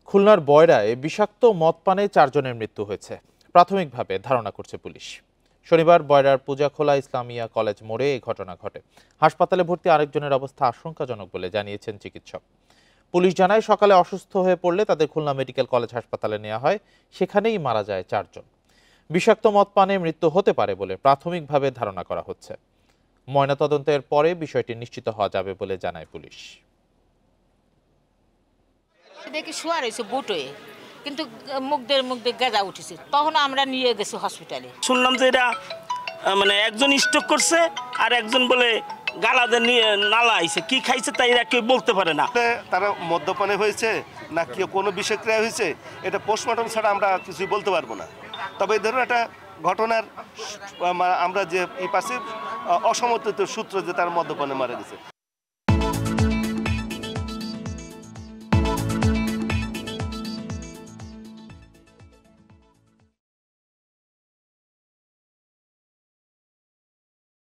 খুলনার বয়রায় বিষাক্ত মদ পানে 4 জনের মৃত্যু হয়েছে প্রাথমিকভাবে ধারণা করছে পুলিশ। শনিবার বয়রার পূজাখোলা ইসলামিয়া কলেজ মোড়ে এই ঘটনা ঘটে। হাসপাতালে ভর্তি আরেকজনের অবস্থা আশঙ্কাজনক বলে জানিয়েছেন চিকিৎসক। পুলিশ জানায় সকালে অসুস্থ হয়ে পড়লে তাদের খুলনা মেডিকেল কলেজ হাসপাতালে নেওয়া হয়, সেখানেই মারা যায় 4 জন। বিষাক্ত মদ পানে মৃত্যু হতে পারে বলে প্রাথমিকভাবে ধারণা করা হচ্ছে। ময়নাতদন্তের পরে বিষয়টি নিশ্চিত হওয়া যাবে বলে জানায় পুলিশ। দেখি শোয়া রয়েছে বুটোয়ে, কিন্তু মুখ দিয়ে গাঁজা উঠেছে, তখন আমরা নিয়ে গেছি হসপিটালে। শুনলাম যে এটা মানে একজন স্ট্রোক করছে আর একজন বলে গালাতে নিয়ে নালা আইছে, কি খাইছে তাই এরা কেউ বলতে পারে না। তারা মদ্যপানে হয়েছে না কি কোনো বিষক্রিয়া হয়েছে, এটা পোস্টমর্টম ছাড়া আমরা কিছুই বলতে পারবো না। তবে এই ধরনের একটা ঘটনার আমরা যে এই পাশে অসমর্থিত সূত্র যে তার মদ্যপানে মারা গেছে।